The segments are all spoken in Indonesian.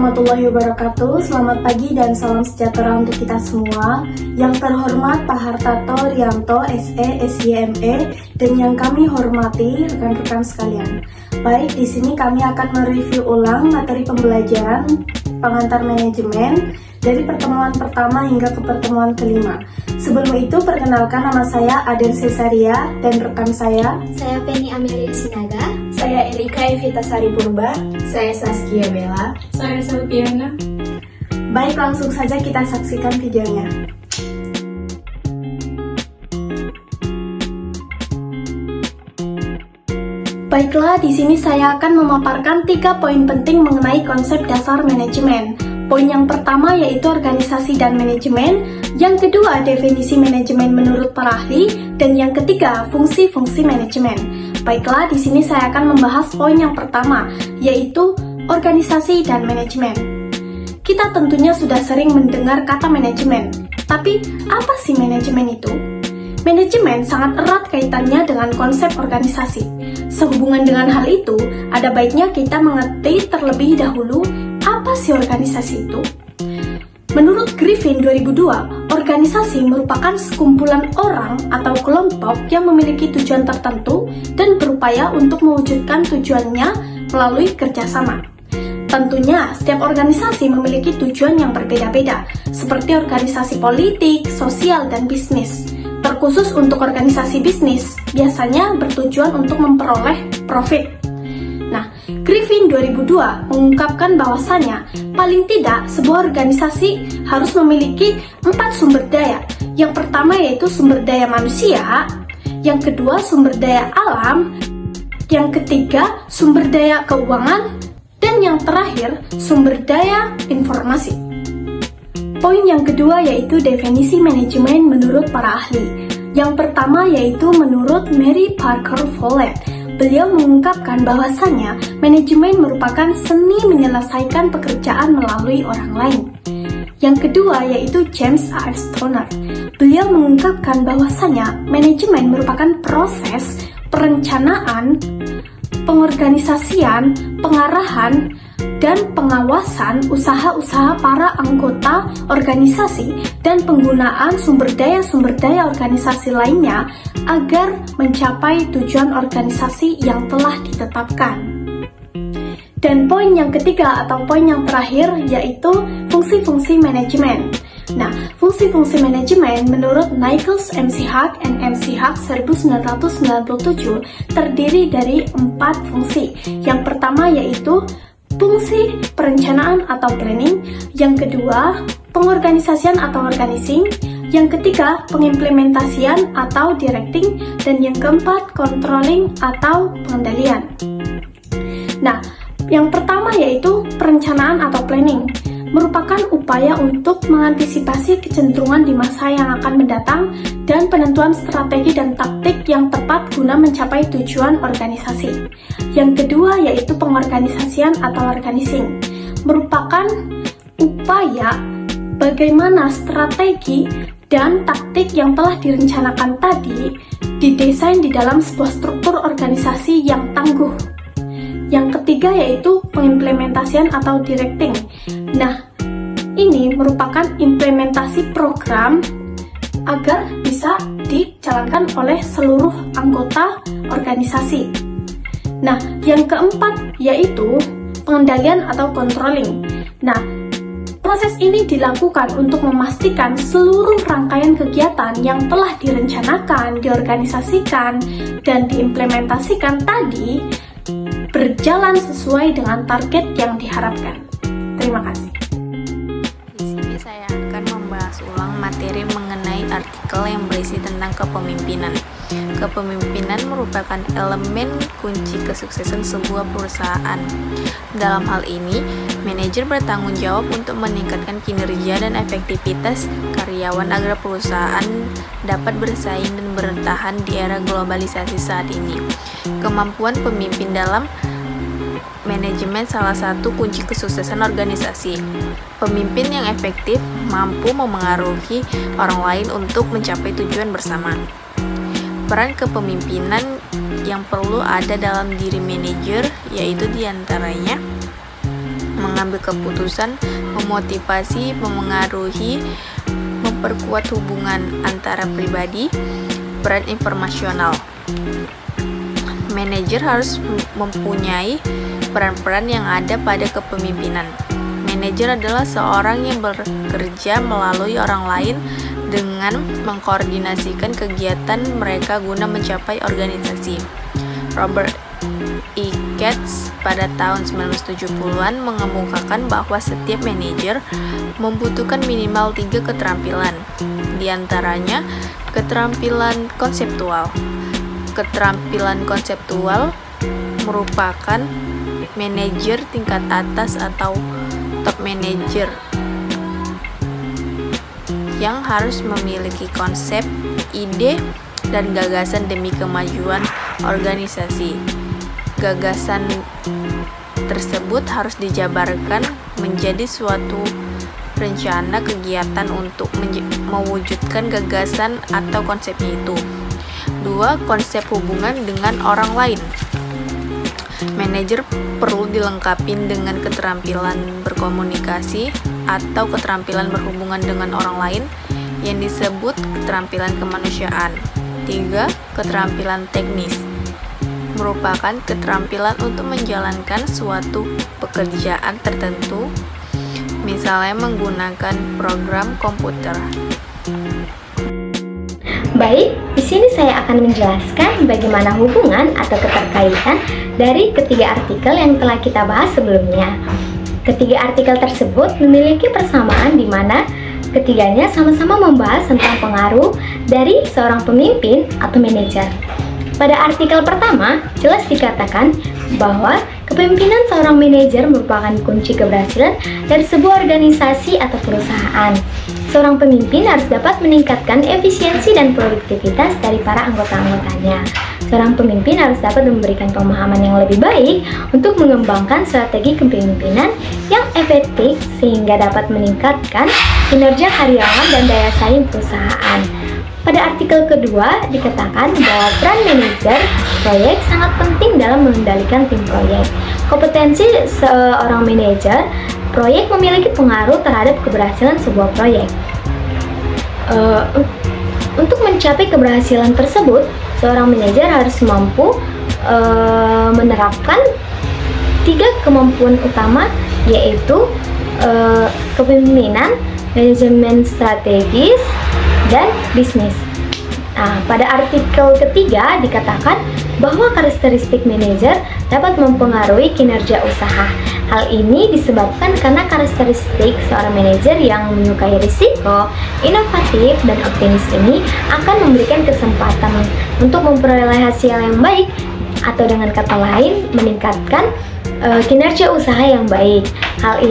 warahmatullahi wabarakatuh. Selamat pagi dan salam sejahtera untuk kita semua. Yang terhormat Pak Hartarto Rianto, SE, SYME, dan yang kami hormati rekan-rekan sekalian. Baik, di sini kami akan mereview ulang materi pembelajaran pengantar manajemen dari pertemuan pertama hingga ke pertemuan kelima. Sebelum itu, perkenalkan nama saya Aden Cesaria dan rekan saya Penny Amelia Sinaga. Saya Erika Evita Sari Purba. Saya Saskia Bella. Saya Selviana. Baik, langsung saja kita saksikan videonya. Baiklah, di sini saya akan memaparkan 3 poin penting mengenai konsep dasar manajemen. Poin yang pertama yaitu organisasi dan manajemen, yang kedua definisi manajemen menurut para ahli, dan yang ketiga fungsi-fungsi manajemen. Baiklah, di sini saya akan membahas poin yang pertama, yaitu organisasi dan manajemen. Kita tentunya sudah sering mendengar kata manajemen, tapi apa sih manajemen itu? Manajemen sangat erat kaitannya dengan konsep organisasi. Sehubungan dengan hal itu, ada baiknya kita mengerti terlebih dahulu apa sih organisasi itu. Menurut Griffin 2002, organisasi merupakan sekumpulan orang atau kelompok yang memiliki tujuan tertentu dan berupaya untuk mewujudkan tujuannya melalui kerjasama. Tentunya, setiap organisasi memiliki tujuan yang berbeda-beda, seperti organisasi politik, sosial, dan bisnis. Terkhusus untuk organisasi bisnis, biasanya bertujuan untuk memperoleh profit. Nah, Griffin 2002 mengungkapkan bahwasanya paling tidak sebuah organisasi harus memiliki 4 sumber daya. Yang pertama yaitu sumber daya manusia, yang kedua sumber daya alam, yang ketiga sumber daya keuangan, dan yang terakhir sumber daya informasi. Poin yang kedua yaitu definisi manajemen menurut para ahli. Yang pertama yaitu menurut Mary Parker Follett. Beliau mengungkapkan bahwasanya manajemen merupakan seni menyelesaikan pekerjaan melalui orang lain. Yang kedua yaitu James A. Stoner. Beliau mengungkapkan bahwasanya manajemen merupakan proses perencanaan, pengorganisasian, pengarahan, dan pengawasan usaha-usaha para anggota organisasi dan penggunaan sumber daya organisasi lainnya agar mencapai tujuan organisasi yang telah ditetapkan. Dan poin yang ketiga atau poin yang terakhir yaitu fungsi-fungsi manajemen. Nah, fungsi-fungsi manajemen menurut Nichols, MC Hack, and MC Hack 1997 terdiri dari 4 fungsi. Yang pertama yaitu fungsi perencanaan atau planning, yang kedua pengorganisasian atau organizing, yang ketiga pengimplementasian atau directing, dan yang keempat controlling atau pengendalian. Nah, yang pertama yaitu perencanaan atau planning, merupakan upaya untuk mengantisipasi kecenderungan di masa yang akan mendatang dan penentuan strategi dan taktik yang tepat guna mencapai tujuan organisasi. Yang kedua yaitu pengorganisasian atau organizing, merupakan upaya bagaimana strategi dan taktik yang telah direncanakan tadi didesain di dalam sebuah struktur organisasi yang tangguh. Yang ketiga yaitu pengimplementasian atau directing. Nah, ini merupakan implementasi program agar bisa dijalankan oleh seluruh anggota organisasi. Nah, yang keempat yaitu pengendalian atau controlling. Nah, proses ini dilakukan untuk memastikan seluruh rangkaian kegiatan yang telah direncanakan, diorganisasikan, dan diimplementasikan tadi berjalan sesuai dengan target yang diharapkan. Terima kasih. Di sini saya akan membahas ulang materi mengenai artikel yang berisi tentang kepemimpinan. Kepemimpinan merupakan elemen kunci kesuksesan sebuah perusahaan. Dalam hal ini, manajer bertanggung jawab untuk meningkatkan kinerja dan efektivitas karyawan agar perusahaan dapat bersaing dan bertahan di era globalisasi saat ini. Kemampuan pemimpin dalam manajemen salah satu kunci kesuksesan organisasi. Pemimpin yang efektif mampu memengaruhi orang lain untuk mencapai tujuan bersama. Peran kepemimpinan yang perlu ada dalam diri manajer yaitu diantaranya mengambil keputusan, memotivasi, memengaruhi, memperkuat hubungan antara pribadi, peran informasional. Manajer harus mempunyai peran-peran yang ada pada kepemimpinan. Manajer adalah seorang yang bekerja melalui orang lain dengan mengkoordinasikan kegiatan mereka guna mencapai organisasi. Robert E. Katz pada tahun 1970-an mengemukakan bahwa setiap manajer membutuhkan minimal 3 keterampilan, di antaranya keterampilan konseptual. Keterampilan konseptual merupakan manajer tingkat atas atau top manager yang harus memiliki konsep, ide, dan gagasan demi kemajuan organisasi. Gagasan tersebut harus dijabarkan menjadi suatu rencana kegiatan untuk mewujudkan gagasan atau konsepnya itu. 2. Konsep hubungan dengan orang lain. Manajer perlu dilengkapi dengan keterampilan berkomunikasi atau keterampilan berhubungan dengan orang lain yang disebut keterampilan kemanusiaan. 3. Keterampilan teknis merupakan keterampilan untuk menjalankan suatu pekerjaan tertentu, misalnya menggunakan program komputer. Baik, di sini saya akan menjelaskan bagaimana hubungan atau keterkaitan dari ketiga artikel yang telah kita bahas sebelumnya. Ketiga artikel tersebut memiliki persamaan di mana ketiganya sama-sama membahas tentang pengaruh dari seorang pemimpin atau manajer. Pada artikel pertama, jelas dikatakan bahwa kepemimpinan seorang manajer merupakan kunci keberhasilan dari sebuah organisasi atau perusahaan. Seorang pemimpin harus dapat meningkatkan efisiensi dan produktivitas dari para anggota-anggotanya. Seorang pemimpin harus dapat memberikan pemahaman yang lebih baik untuk mengembangkan strategi kepemimpinan yang efektif sehingga dapat meningkatkan kinerja karyawan dan daya saing perusahaan. Pada artikel kedua dikatakan bahwa peran manajer proyek sangat penting dalam mengendalikan tim proyek. Kompetensi seorang manajer proyek memiliki pengaruh terhadap keberhasilan sebuah proyek. Untuk mencapai keberhasilan tersebut, seorang manajer harus mampu menerapkan 3 kemampuan utama, yaitu kepemimpinan, manajemen strategis, dan bisnis. Nah, pada artikel ketiga dikatakan bahwa karakteristik manajer dapat mempengaruhi kinerja usaha. Hal ini disebabkan karena karakteristik seorang manajer yang menyukai risiko, inovatif, dan optimis ini akan memberikan kesempatan untuk memperoleh hasil yang baik, atau dengan kata lain meningkatkan kinerja usaha yang baik. Hal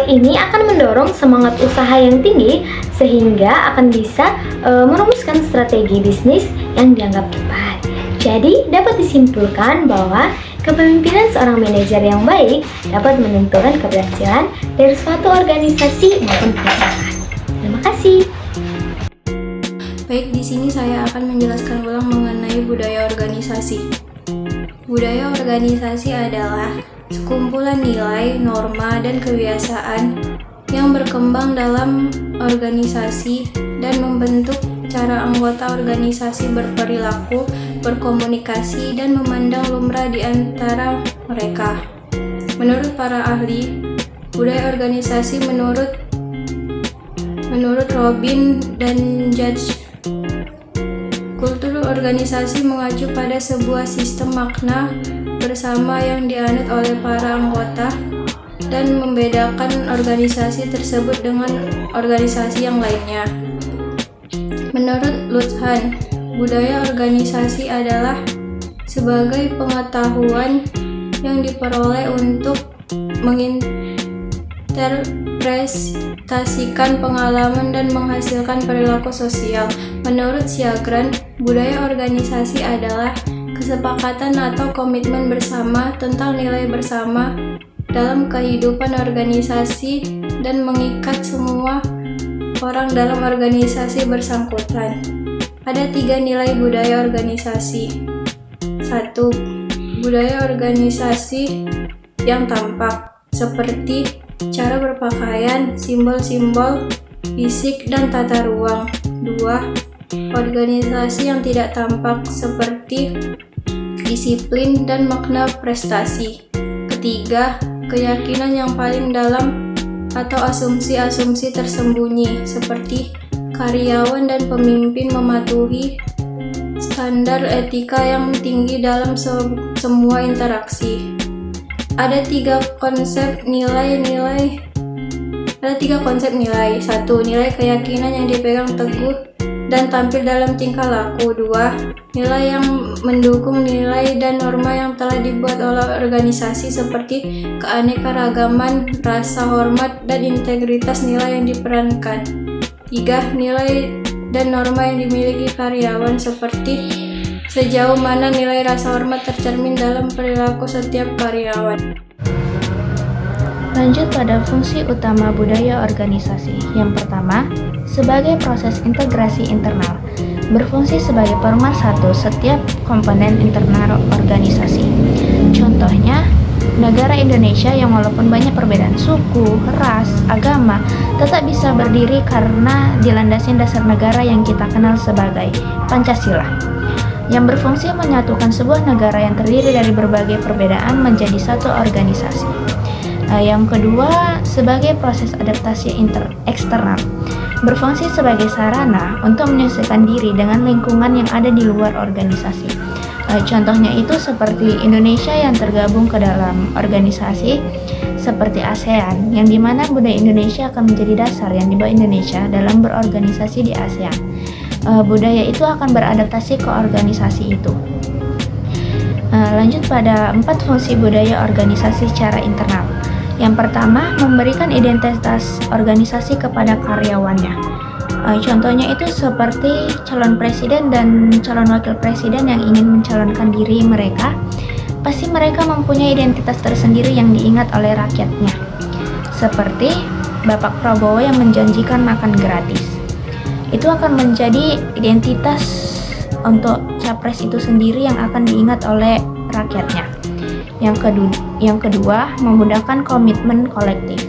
ini akan mendorong semangat usaha yang tinggi sehingga akan bisa merumuskan strategi bisnis yang dianggap tepat. Jadi dapat disimpulkan bahwa kepemimpinan seorang manajer yang baik dapat menentukan keberhasilan dari suatu organisasi maupun perusahaan. Terima kasih. Baik, di sini saya akan menjelaskan ulang mengenai budaya organisasi. Budaya organisasi adalah sekumpulan nilai, norma, dan kebiasaan yang berkembang dalam organisasi dan membentuk cara anggota organisasi berperilaku, berkomunikasi, dan memandang lumrah di antara mereka. Menurut para ahli, budaya organisasi menurut Robin dan Judge, kultur organisasi mengacu pada sebuah sistem makna bersama yang dianut oleh para anggota dan membedakan organisasi tersebut dengan organisasi yang lainnya. Menurut Luthhan, budaya organisasi adalah sebagai pengetahuan yang diperoleh untuk menginterpretasikan pengalaman dan menghasilkan perilaku sosial. Menurut Sjögren, budaya organisasi adalah kesepakatan atau komitmen bersama tentang nilai bersama dalam kehidupan organisasi dan mengikat semua orang dalam organisasi bersangkutan. Ada 3 nilai budaya organisasi. 1. Budaya organisasi yang tampak. seperti cara berpakaian, simbol-simbol, fisik, dan tata ruang. 2. Organisasi yang tidak tampak seperti disiplin dan makna prestasi. Ketiga, keyakinan yang paling dalam atau asumsi-asumsi tersembunyi seperti karyawan dan pemimpin mematuhi standar etika yang tinggi dalam semua interaksi. Ada tiga konsep nilai. 1. Nilai keyakinan yang dipegang teguh dan tampil dalam tingkah laku. 2. Nilai yang mendukung nilai dan norma yang telah dibuat oleh organisasi seperti keanekaragaman, rasa hormat, dan integritas nilai yang diperankan. 3. Nilai dan norma yang dimiliki karyawan seperti sejauh mana nilai rasa hormat tercermin dalam perilaku setiap karyawan. Lanjut pada fungsi utama budaya organisasi. Yang pertama, sebagai proses integrasi internal, berfungsi sebagai pemersatu setiap komponen internal organisasi. Contohnya, negara Indonesia yang walaupun banyak perbedaan suku, ras, agama, tetap bisa berdiri karena dilandasi dasar negara yang kita kenal sebagai Pancasila, yang berfungsi menyatukan sebuah negara yang terdiri dari berbagai perbedaan menjadi satu organisasi. Yang kedua, sebagai proses adaptasi eksternal, berfungsi sebagai sarana untuk menyesuaikan diri dengan lingkungan yang ada di luar organisasi. Contohnya itu seperti Indonesia yang tergabung ke dalam organisasi seperti ASEAN, yang dimana budaya Indonesia akan menjadi dasar yang dibawa Indonesia dalam berorganisasi di ASEAN. Budaya itu akan beradaptasi ke organisasi itu. Lanjut pada 4 fungsi budaya organisasi secara internal. Yang pertama, memberikan identitas organisasi kepada karyawannya. Contohnya itu seperti calon presiden dan calon wakil presiden yang ingin mencalonkan diri mereka, pasti mereka mempunyai identitas tersendiri yang diingat oleh rakyatnya. Seperti Bapak Prabowo yang menjanjikan makan gratis. Itu akan menjadi identitas untuk capres itu sendiri yang akan diingat oleh rakyatnya. Yang kedua, memudahkan komitmen kolektif.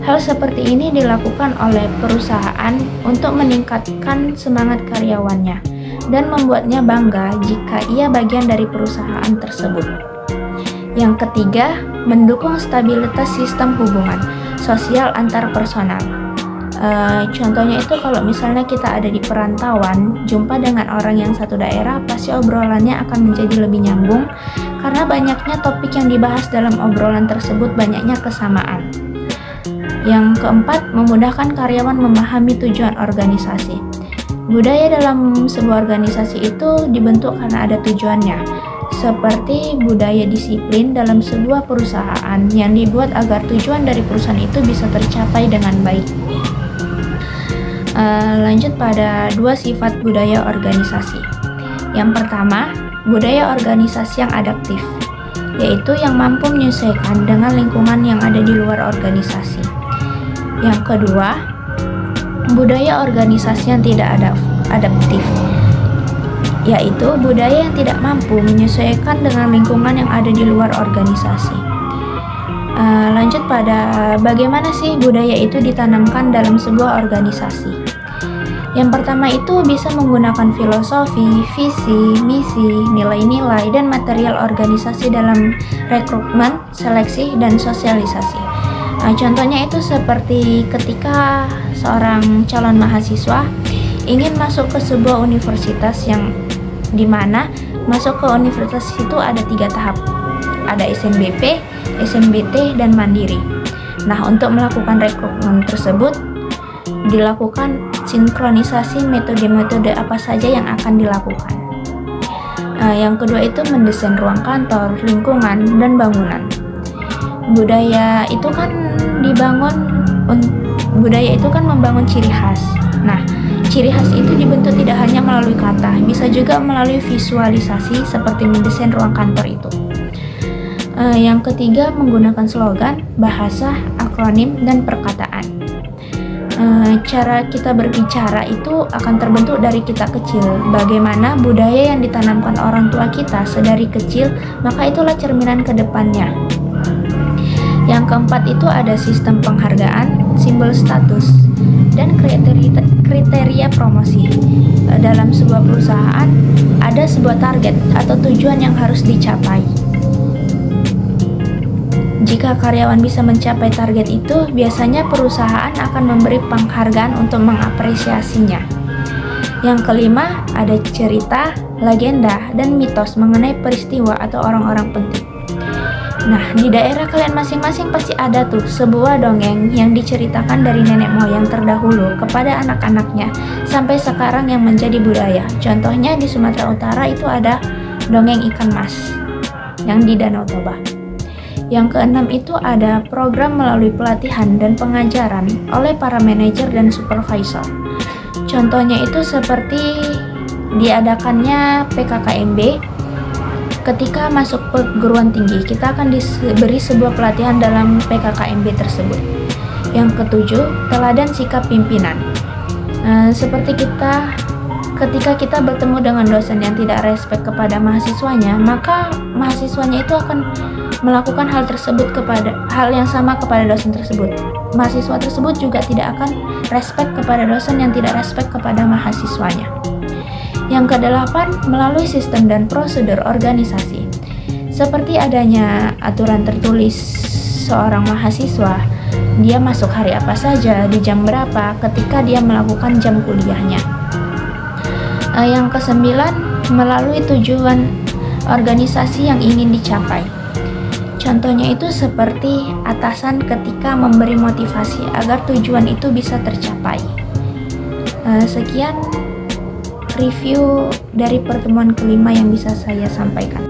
Hal seperti ini dilakukan oleh perusahaan untuk meningkatkan semangat karyawannya dan membuatnya bangga jika ia bagian dari perusahaan tersebut. Yang ketiga, mendukung stabilitas sistem hubungan sosial antar personal. Contohnya itu kalau misalnya kita ada di perantauan, jumpa dengan orang yang satu daerah, pasti obrolannya akan menjadi lebih nyambung karena banyaknya topik yang dibahas dalam obrolan tersebut banyaknya kesamaan. Yang keempat, memudahkan karyawan memahami tujuan organisasi. Budaya dalam sebuah organisasi itu dibentuk karena ada tujuannya, seperti budaya disiplin dalam sebuah perusahaan yang dibuat agar tujuan dari perusahaan itu bisa tercapai dengan baik. Lanjut pada 2 sifat budaya organisasi. Yang pertama, budaya organisasi yang adaptif, yaitu yang mampu menyesuaikan dengan lingkungan yang ada di luar organisasi. Yang kedua, budaya organisasi yang tidak adaptif, yaitu budaya yang tidak mampu menyesuaikan dengan lingkungan yang ada di luar organisasi. Lanjut pada bagaimana sih budaya itu ditanamkan dalam sebuah organisasi. Yang pertama itu bisa menggunakan filosofi, visi, misi, nilai-nilai, dan material organisasi dalam rekrutmen, seleksi, dan sosialisasi. Contohnya itu seperti ketika seorang calon mahasiswa ingin masuk ke sebuah universitas yang dimana masuk ke universitas itu ada 3 tahap. Ada SNBP, SNBT, dan Mandiri. Nah, untuk melakukan rekrutmen tersebut dilakukan sinkronisasi metode-metode apa saja yang akan dilakukan. Yang kedua itu mendesain ruang kantor, lingkungan, dan bangunan. Budaya itu kan membangun ciri khas. Nah, ciri khas itu dibentuk tidak hanya melalui kata, bisa juga melalui visualisasi seperti mendesain ruang kantor itu. Yang ketiga, menggunakan slogan, bahasa, akronim, dan perkataan. Cara kita berbicara itu akan terbentuk dari kita kecil. Bagaimana budaya yang ditanamkan orang tua kita sedari kecil, maka itulah cerminan ke depannya. Yang keempat itu ada sistem penghargaan, simbol status, dan kriteria promosi. Dalam sebuah perusahaan ada sebuah target atau tujuan yang harus dicapai. Jika karyawan bisa mencapai target itu, biasanya perusahaan akan memberi penghargaan untuk mengapresiasinya. Yang kelima, ada cerita, legenda, dan mitos mengenai peristiwa atau orang-orang penting. Nah, di daerah kalian masing-masing pasti ada tuh sebuah dongeng yang diceritakan dari nenek moyang terdahulu kepada anak-anaknya sampai sekarang yang menjadi budaya. Contohnya di Sumatera Utara itu ada dongeng ikan mas yang di Danau Toba. Yang keenam itu ada program melalui pelatihan dan pengajaran oleh para manajer dan supervisor. Contohnya itu seperti diadakannya PKKMB. Ketika masuk perguruan tinggi, kita akan diberi sebuah pelatihan dalam PKKMB tersebut. Yang ketujuh, teladan sikap pimpinan. Seperti ketika kita bertemu dengan dosen yang tidak respek kepada mahasiswanya, maka mahasiswanya itu akan melakukan hal yang sama kepada dosen tersebut. Mahasiswa tersebut juga tidak akan respek kepada dosen yang tidak respek kepada mahasiswanya. Yang kedelapan, melalui sistem dan prosedur organisasi. Seperti adanya aturan tertulis seorang mahasiswa, dia masuk hari apa saja, di jam berapa, ketika dia melakukan jam kuliahnya. Yang kesembilan, melalui tujuan organisasi yang ingin dicapai. Contohnya itu seperti atasan ketika memberi motivasi agar tujuan itu bisa tercapai. Sekian review dari pertemuan kelima yang bisa saya sampaikan.